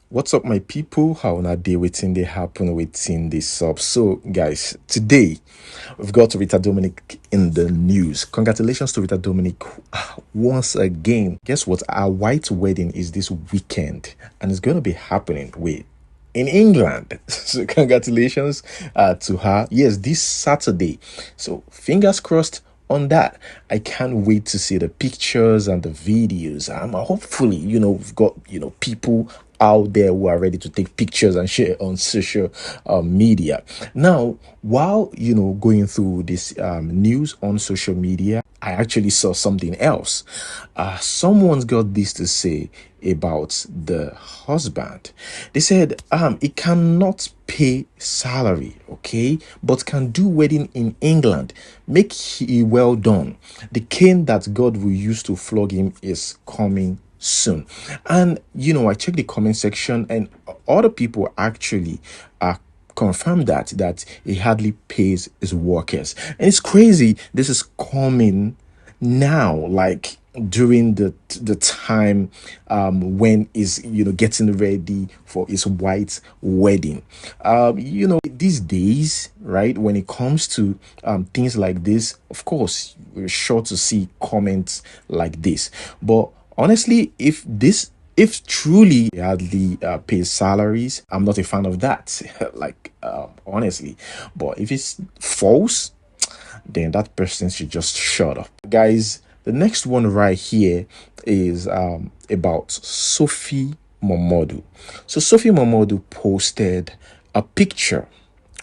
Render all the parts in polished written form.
What's up, my people? How na day waiting they happen within this up. So, guys, today we've got Rita Dominic in the news. Congratulations to Rita Dominic once again. Guess what? Our white wedding is this weekend, and it's going to be happening in England. So, congratulations to her. Yes, this Saturday. So, fingers crossed on that. I can't wait to see the pictures and the videos. Hopefully, we've got people out there who are ready to take pictures and share on social media. Now, while going through this news on social media, I actually saw something else. Someone's got this to say about the husband. They said he cannot pay salary, okay, but can do wedding in England. Make he well done. The cane that God will use to flog him is coming soon. And I checked the comment section, and other people actually confirmed that he hardly pays his workers. And it's crazy, this is coming now, like during the time when is getting ready for his white wedding. These days, right, when it comes to things like this, of course we're sure to see comments like this. But honestly, if truly they hardly pays salaries, I'm not a fan of that. Honestly. But if it's false, then that person should just shut up. Guys, the next one right here is about Sophie MOMODU. So Sophie MOMODU posted a picture.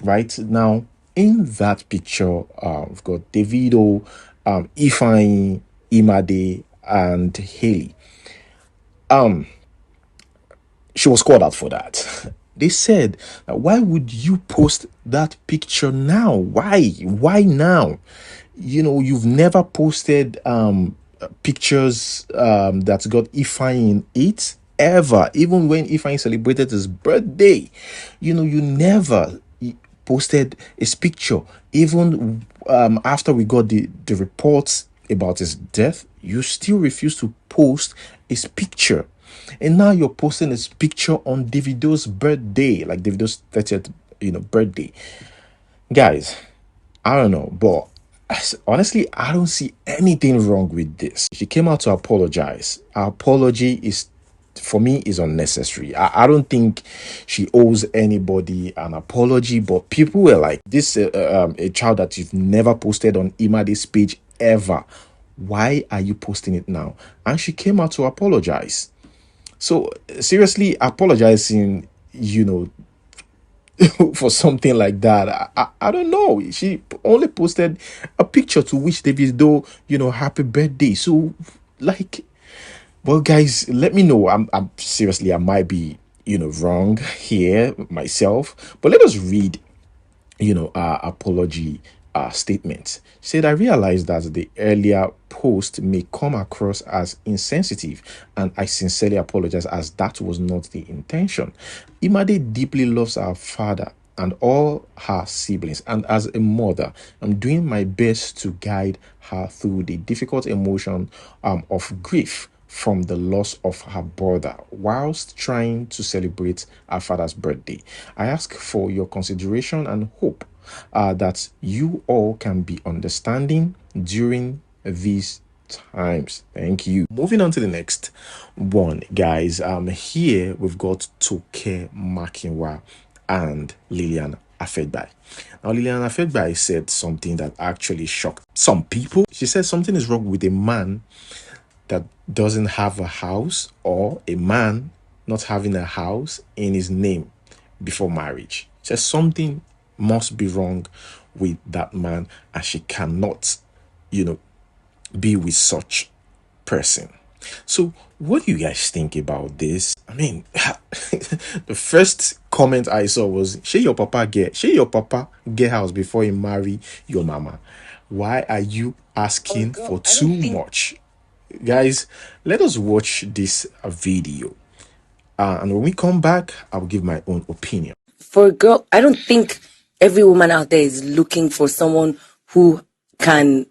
Right now, in that picture, we've got Davido, IFEANYI'S, Imade, and Haley. She was called out for that. They said, why would you post that picture now? Why now? You've never posted pictures that's got IFEANYI in it ever. Even when IFEANYI celebrated his birthday, you never posted his picture. Even after we got the reports about his death, you still refuse to post his picture. And now you're posting his picture on Davido's birthday, like Davido's 30th, birthday. Guys, I don't know, but honestly, I don't see anything wrong with this. She came out to apologize. Her apology is, for me, is unnecessary. I don't think she owes anybody an apology, but people were like, this a child that you've never posted on Imade's page ever. Why are you posting it now? And she came out to apologize. So seriously, apologizing, for something like that, I don't know. She only posted a picture to wish Davido, happy birthday. So, well, guys, let me know. I'm seriously, I might be, wrong here myself. But let us read, our apology statement. She said, I realized that the earlier post may come across as insensitive, and I sincerely apologize, as that was not the intention. Imade deeply loves our father and all her siblings, and as a mother, I'm doing my best to guide her through the difficult emotion of grief from the loss of her brother whilst trying to celebrate her father's birthday. I ask for your consideration and hope that you all can be understanding during these times. Thank you. Moving on to the next one, guys. Here we've got TOKE, MAKINWA, and Lilian AFEGBAI. Now, Lilian AFEGBAI said something that actually shocked some people. She said something is wrong with a man that doesn't have a house, or a man not having a house in his name before marriage. She says something must be wrong with that man, and she cannot, be with such person. So what do you guys think about this? I mean, the first comment I saw was, shey your papa get house before he marry your mama. Why are you asking for too much? Guys, let us watch this video, and when we come back, I'll give my own opinion. For a girl, I don't think every woman out there is looking for someone who can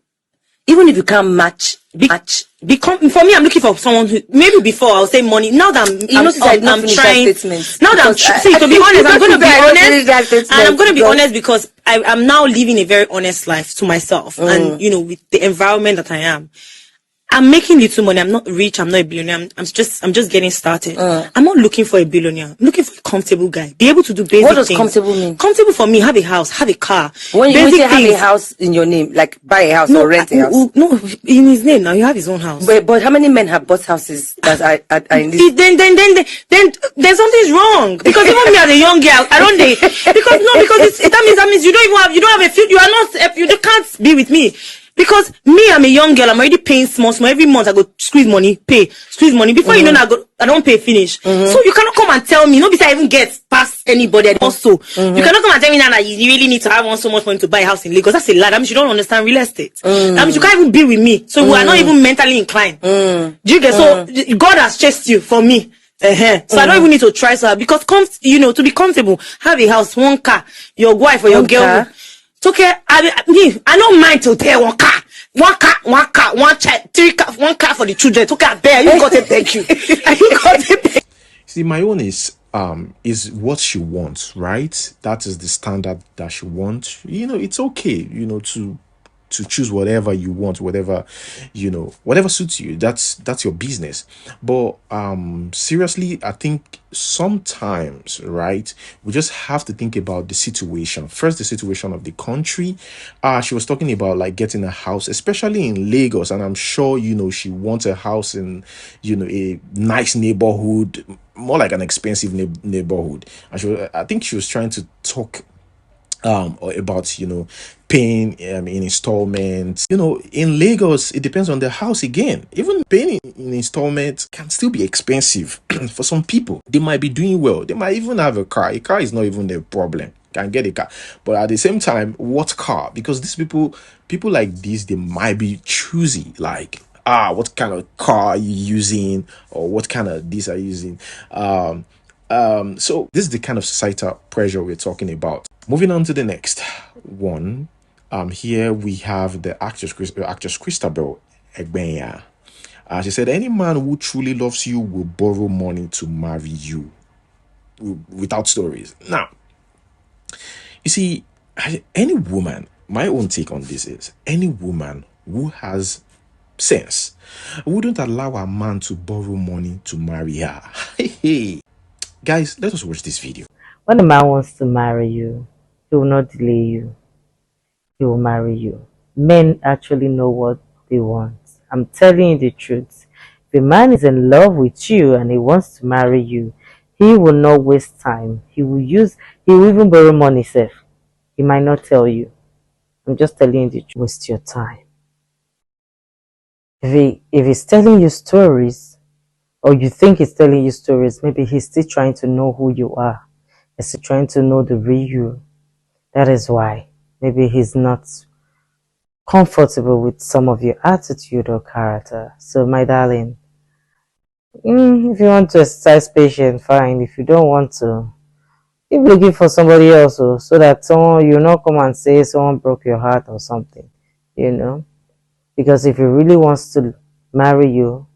Even if you can't match, for me, I'm looking for someone who, maybe before I'll say money. Now that I'm trying, now that to be honest, I'm going to be honest, and I'm going to be honest because I'm now living a very honest life to myself, and with the environment that I am. I'm making little money. I'm not rich. I'm not a billionaire. I'm just getting started. I'm not looking for a billionaire. I'm looking for a comfortable guy. Be able to do basic things. What does comfortable mean? Comfortable for me, have a house, have a car. When you say have a house in your name, like buy a house or rent a house? No, in his name now. You have his own house. But how many men have bought houses that are in this? Then there's something's wrong. Because even me as a young girl, I don't because that means you don't have a future. You can't be with me. Because me, I'm a young girl. I'm already paying small. Every month I go squeeze money. Before you know, I don't pay finish. So you cannot come and tell me. Nobody I even get past anybody. Also, you cannot come and tell me now that you really need to have so much money to buy a house in Lagos. That's a lie. That means you don't understand real estate. That means you can't even be with me. So we are not even mentally inclined. Do you get? So God has chased you for me. So I don't even need to try so hard because to be comfortable, have a house, one car, your wife or your girl. It's okay. I don't mind to tell one car, one child, 3 car, one car for the children. It's okay. I bear. You got it. Thank you. You got it. See, my own is what she wants, right? That is the standard that she wants. It's okay. To choose whatever you want, whatever suits you. That's your business. But seriously, I think sometimes, right, we just have to think about the situation. First, the situation of the country. She was talking about like getting a house, especially in Lagos, and I'm sure she wants a house in a nice neighborhood, more like an expensive neighborhood. And I think she was trying to talk about paying in installments. In Lagos, it depends on the house again. Even paying in installments can still be expensive for some people. They might be doing well. They might even have a car. A car is not even the problem. Can get a car, but at the same time, what car? Because these people like this, they might be choosy, like what kind of car are you using, or what kind of this are you using. So this is the kind of societal pressure we're talking about. Moving on to the next one. Here we have the actress CHRISTABEL EGBENYA. She said, any man who truly loves you will borrow money to marry you, without stories. Now, you see, any woman, my own take on this is, any woman who has sense wouldn't allow a man to borrow money to marry her. Hey. Guys, let us watch this video. When a man wants to marry you, he will not delay you. He will marry you. Men actually know what they want. I'm telling you the truth. If a man is in love with you and he wants to marry you, he will not waste time. He will even borrow money, sef. He might not tell you. I'm just telling you the truth. Waste your time. If he's telling you stories, or you think he's telling you stories, maybe he's still trying to know who you are. He's still trying to know the real you. That is why maybe he's not comfortable with some of your attitude or character. So my darling, if you want to exercise patience, fine. If you don't want to, keep looking for somebody else, so that you not come and say someone broke your heart or something, because if he really wants to marry you,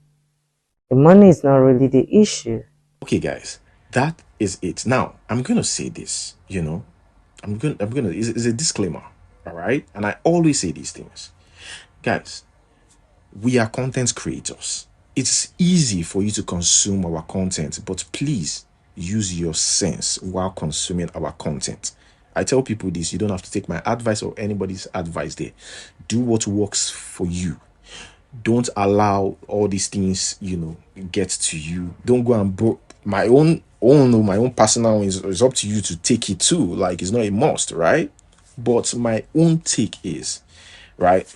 the money is not really the issue. Okay, guys, that is it. Now, I'm going to say this, I'm going to, it's a disclaimer, all right? And I always say these things. Guys, we are content creators. It's easy for you to consume our content, but please use your sense while consuming our content. I tell people this, you don't have to take my advice or anybody's advice there. Do what works for you. Don't allow all these things, get to you. Don't go and my own personal is up to you to take it too. Like, it's not a must, right? But my own take is, right,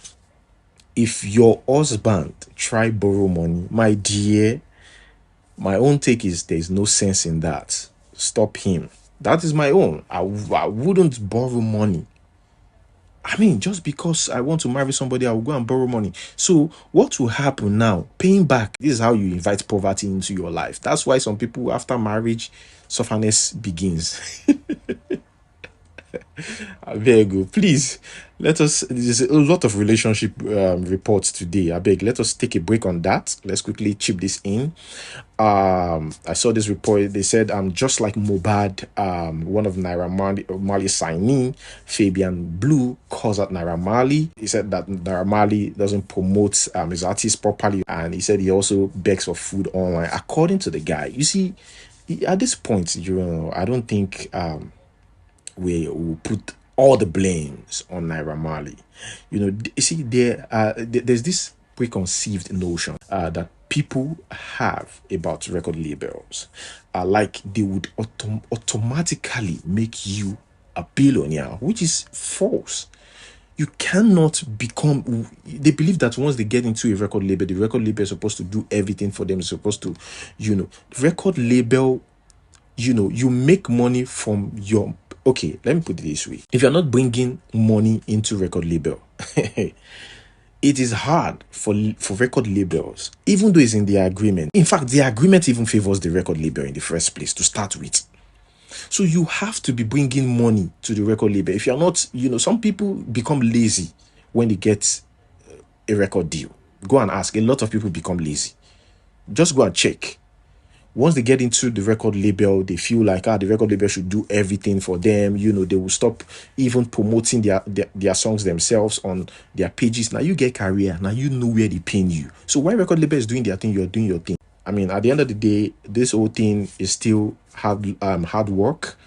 if your husband try borrow money, my dear, my own take is there's no sense in that. Stop him. That is my own. I wouldn't borrow money. I mean, just because I want to marry somebody, I will go and borrow money. So what will happen now? Paying back. This is how you invite poverty into your life. That's why some people, after marriage, sufferness begins. Very good. Please, There's a lot of relationship reports today. I beg, let us take a break on that. Let's quickly chip this in. I saw this report. They said, just like Mobad, one of Marley's signee, Fabian Blue, calls out Naira Marley. He said that Naira Marley doesn't promote his artist properly, and he said he also begs for food online. According to the guy, you see, at this point, I don't think we will put all the blames on Naira Marley. You see, there's this preconceived notion that people have about record labels, like they would automatically make you a billionaire, which is false. You cannot become. They believe that once they get into a record label, the record label is supposed to do everything for them. It's supposed to, record label. You make money from your. Okay, let me put it this way: if you're not bringing money into record label, it is hard for record labels, even though it's in the agreement. In fact, the agreement even favors the record label in the first place to start with. So you have to be bringing money to the record label. If you're not, some people become lazy when they get a record deal. Go and ask. A lot of people become lazy. Just go and check. Once they get into the record label, they feel like the record label should do everything for them. They will stop even promoting their songs themselves on their pages. Now you get career. Now you know where they pin you. So while record label is doing their thing, you're doing your thing. I mean, at the end of the day, this whole thing is still hard work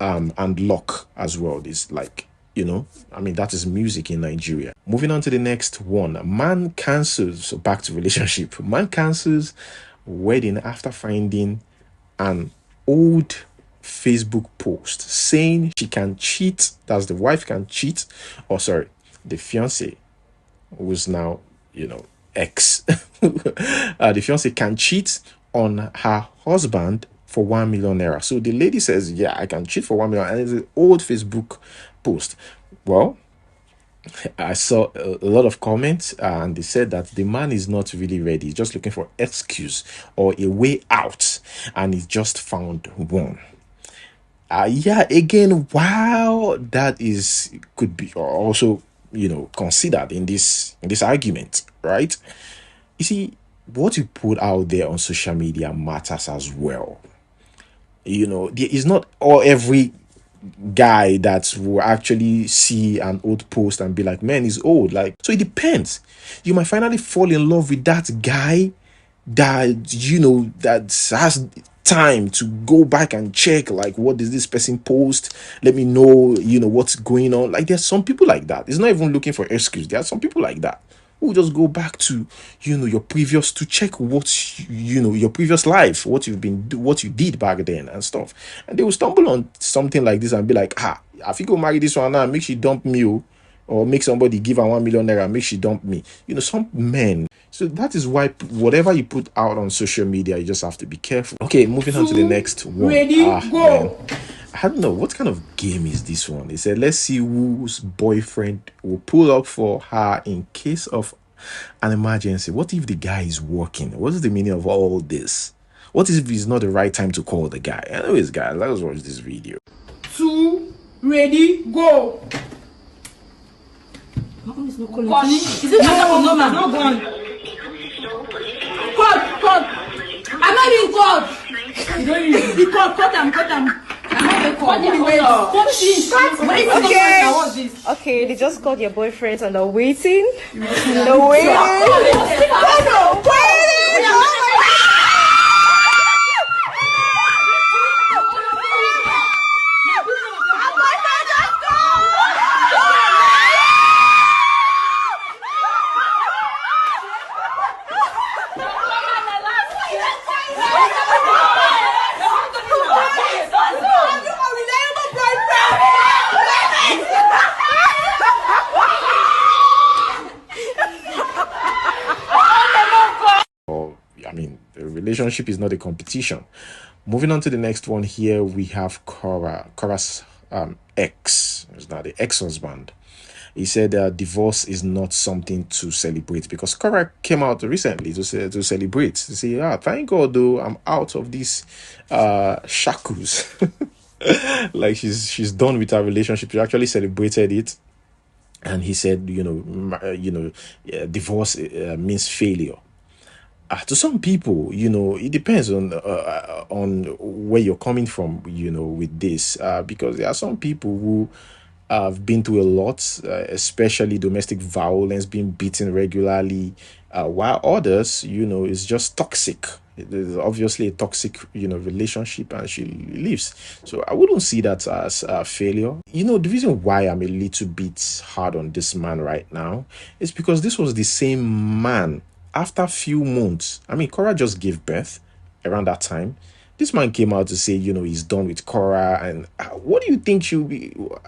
and luck as well. It's like, that is music in Nigeria. Moving on to the next one. Man cancels. So back to relationship. Man cancels wedding after finding an old Facebook post saying she can cheat. That's the wife can cheat. Or sorry, the fiance, who's now, ex. The fiance can cheat on her husband for 1 million naira. So the lady says, yeah, I can cheat for 1 million. And it's an old Facebook post. Well, I saw a lot of comments and they said that the man is not really ready. He's just looking for excuse or a way out, and he just found one. Again, wow, that could be also considered in this argument, right? You see, what you put out there on social media matters as well. There is not every guy that will actually see an old post and be like, man, he's old. So it depends. You might finally fall in love with that guy that that has time to go back and check, like, what does this person post, let me know what's going on. There's some people like that. It's not even looking for excuse. There are some people like that who just go back to your previous, to check what your previous life, what you did back then and stuff, and they will stumble on something like this and be like, I think go marry this one now, make she dump me, or make somebody give her 1 million naira, make she dump me. Some men. So that is why whatever you put out on social media, you just have to be careful. Okay, moving on to the next one. Ready, go. Man. I don't know, what kind of game is this one? They said, let's see whose boyfriend will pull up for her in case of an emergency. What if the guy is working? What is the meaning of all this? What if it's not the right time to call the guy? Anyways, guys, let us watch this video. 2, ready, go. Is it no, not gone. Cut. I'm not even cut. You don't even cut them. Okay, they just called your boyfriends and they're waiting. Relationship is not a competition. Moving on to the next one here, we have KORRA's ex. It's not the ex-husband. He said divorce is not something to celebrate, because KORRA came out recently to celebrate, to say, thank God though, I'm out of these shackles. Like she's done with her relationship. She actually celebrated it. And he said, divorce means failure. To some people, it depends on where you're coming from, with this, because there are some people who have been through a lot, especially domestic violence, being beaten regularly, while others, is just toxic. There's obviously a toxic, relationship, and she leaves. So I wouldn't see that as a failure. The reason why I'm a little bit hard on this man right now is because this was the same man. After a few months, I mean, KORRA just gave birth around that time. This man came out to say, he's done with KORRA. And what do you think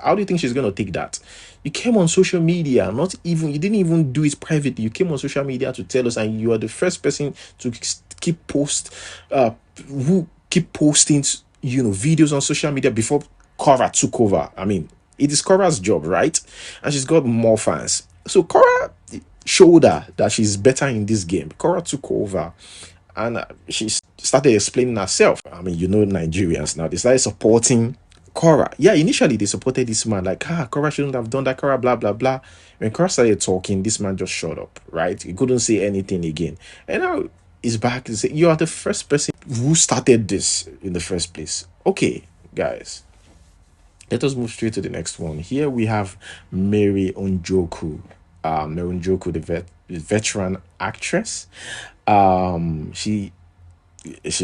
how do you think she's going to take that? You came on social media, you didn't even do it privately. You came on social media to tell us, and you are the first person to keep posting, videos on social media before KORRA took over. I mean, it is KORRA's job, right? And she's got more fans. So KORRA showed her that she's better in this game. KORRA took over, and she started explaining herself. I mean, Nigerians now, they started supporting KORRA. Yeah, initially they supported this man, like, KORRA shouldn't have done that, KORRA, blah, blah, blah. When KORRA started talking, this man just shut up, right? He couldn't say anything again. And now he's back and say, you are the first person who started this in the first place. Okay, guys, let us move straight to the next one. Here we have NJOKU. NJOKU, the veteran actress. She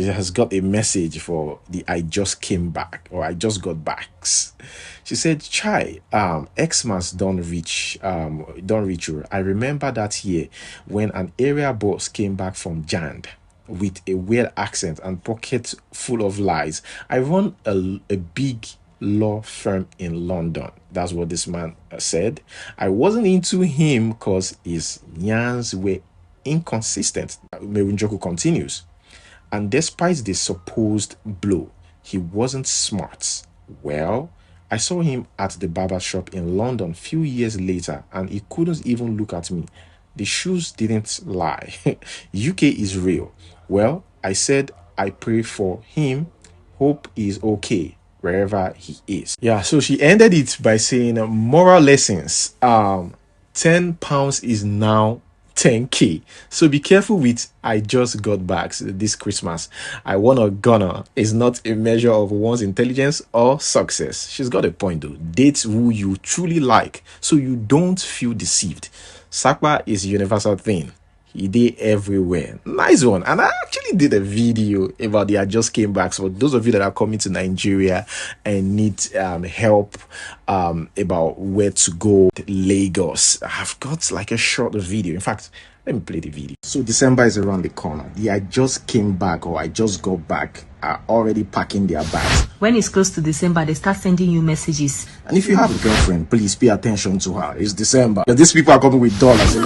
has got a message for the I just came back, or I just got backs. She said, "Chai, Xmas don't reach her. I remember that year when an area boss came back from Jand with a weird accent and pockets full of lies. I run a big law firm in London." That's what this man said. "I wasn't into him because his yans were inconsistent." NJOKU continues. "And despite the supposed blow, he wasn't smart. Well, I saw him at the barber shop in London a few years later, and he couldn't even look at me. The shoes didn't lie. UK is real. Well, I said I pray for him. Hope he's okay wherever he is." Yeah, so she ended it by saying, moral lessons. £10 is now 10k. So be careful with I just got back this Christmas. I won or gonna is not a measure of one's intelligence or success. She's got a point though. Date who you truly like so you don't feel deceived. Sakpa is a universal thing. He did everywhere. Nice one. And I actually did a video about the I just came back. So those of you that are coming to Nigeria and need help about where to go, Lagos, I've got like a short video. In fact, let me play the video. So December is around the corner. The I just came back or I just got back are already packing their bags. When it's close to December, they start sending you messages. And if you have a girlfriend, please pay attention to her. It's December. These people are coming with dollars.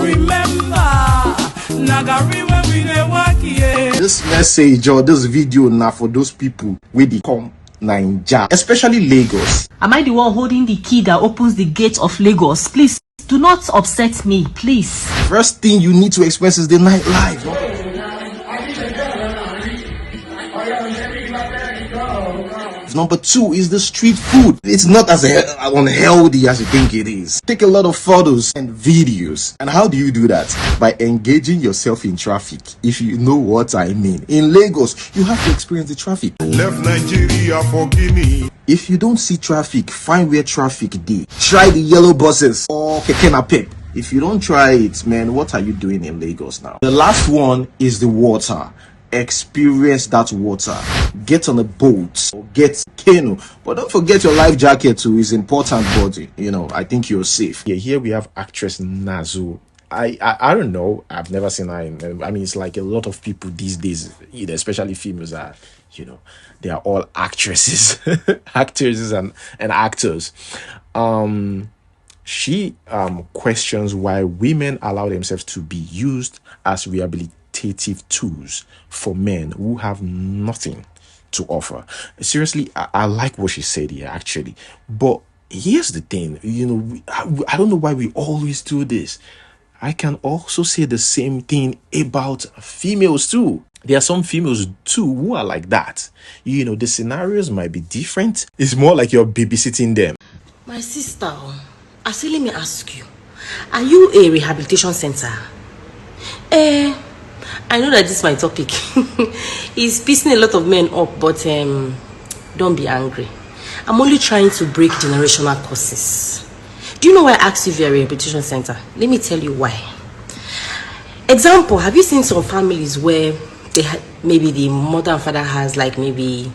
This message or this video now for those people with the come Naija, especially Lagos. Am I the one holding the key that opens the gate of Lagos? Please do not upset me, please. First thing you need to express is the nightlife. Number 2 is the street food. It's not as unhealthy as you think it is. Take a lot of photos and videos. And how do you do that? By engaging yourself in traffic, if you know what I mean. In Lagos, you have to experience the traffic. Left Nigeria for Guinea. If you don't see traffic, find where traffic dey. Try the yellow buses or keke napep. If you don't try it, man, what are you doing in Lagos now? The last one is the water. Experience that water. Get on a boat or get canoe, but don't forget your life jacket too. Is important, but I think you're safe. Yeah, here we have actress NAZO. I don't know, I've never seen her I mean, it's like a lot of people these days, especially females, are they are all actresses actresses and actors. She questions why women allow themselves to be used as rehabilitative tools for men who have nothing to offer. Seriously, I like what she said here actually, but here's the thing, I don't know why we always do this. I can also say the same thing about females too. There are some females too who are like that. The scenarios might be different. It's more like you're babysitting them. My sister, let me ask you, Are you a rehabilitation center? I know that this is my topic. It's pissing a lot of men up, but don't be angry. I'm only trying to break generational curses. Do you know why I asked you if you're a rehabilitation center? Let me tell you why. Example, have you seen some families where maybe the mother and father has like maybe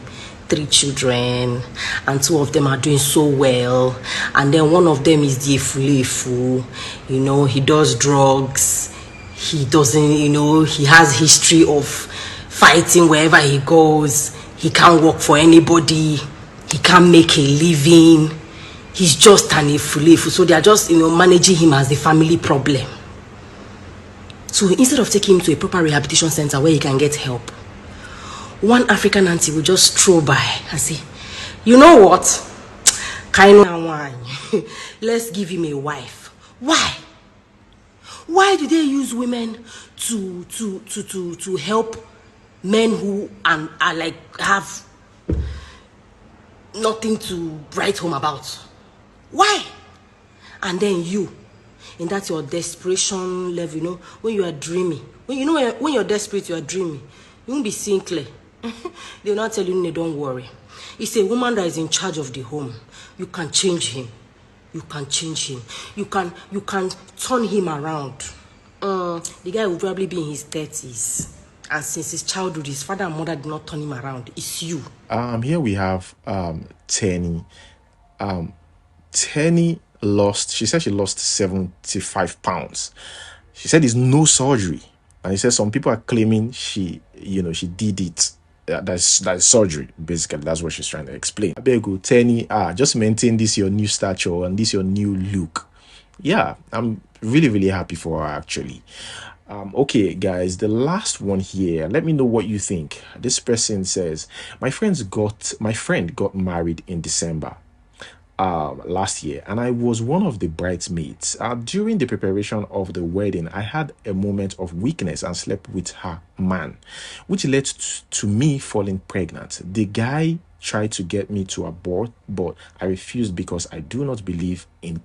3 children and 2 of them are doing so well, and then one of them is the efulefu, you know, he does drugs, he doesn't, you know, he has history of fighting wherever he goes, he can't work for anybody, he can't make a living, he's just an efulefu, so they are just, you know, managing him as the family problem. So instead of taking him to a proper rehabilitation center where he can get help, one African auntie will just stroll by and say, you know what? Let's give him a wife. Why? Why do they use women to help men who are like have nothing to write home about? Why? And then you, in that your desperation level, you know, when you are dreaming, when you're desperate, you are dreaming, you won't be seeing clear. They will not tell you, don't worry. It's a woman that is in charge of the home. You can change him. You can change him. You can turn him around. The guy will probably be in his 30s. And since his childhood, his father and mother did not turn him around. It's you. Here we have TENI. TENI lost, she said she lost 75 pounds. She said it's no surgery. And he said some people are claiming she did it. That's surgery, basically. That's what she's trying to explain. I beg you, TENI, just maintain this your new stature and this your new look. Yeah, I'm really, really happy for her, actually. Okay, guys, the last one here. Let me know what you think. This person says, my friend got married in December last year, and I was one of the bridesmaids. During the preparation of the wedding, I had a moment of weakness and slept with her man, which led to me falling pregnant. The guy tried to get me to abort, but I refused because I do not believe in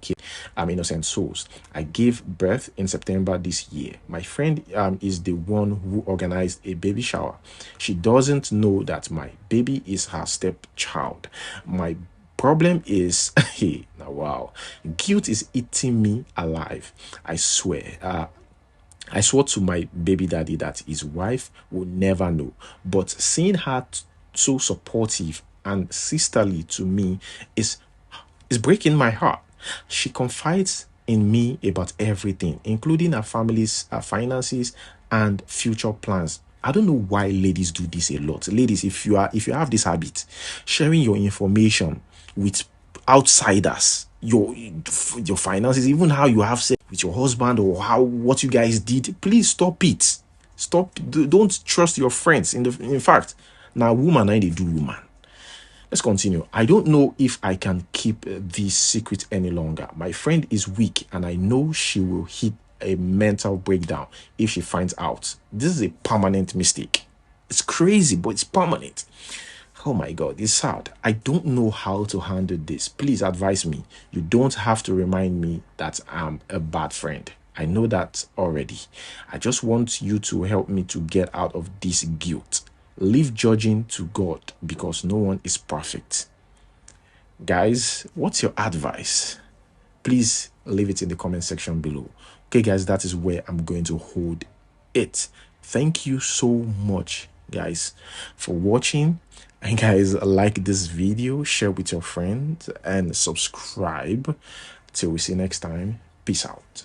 innocent souls. I gave birth in September this year. My friend is the one who organized a baby shower. She doesn't know that my baby is her stepchild. My problem is, wow, guilt is eating me alive. I swear. I swore to my baby daddy that his wife will never know. But seeing her so supportive and sisterly to me is breaking my heart. She confides in me about everything, including her family's finances and future plans. I don't know why ladies do this a lot. Ladies, if you have this habit, sharing your information with outsiders, your finances, even how you have sex with your husband or what you guys did, please stop it. Don't trust your friends. In fact, now woman I they do woman. Let's continue. I don't know if I can keep this secret any longer. My friend is weak and I know she will hit a mental breakdown if she finds out. This is a permanent mistake. It's crazy, but it's permanent. Oh my God, it's sad. I don't know how to handle this. Please advise me. You don't have to remind me that I'm a bad friend. I know that already. I just want you to help me to get out of this guilt. Leave judging to God because no one is perfect. Guys, what's your advice? Please leave it in the comment section below. Okay, guys, that is where I'm going to hold it. Thank you so much, guys, for watching. And guys, like this video, share with your friends, and subscribe. Till we see you next time. Peace out.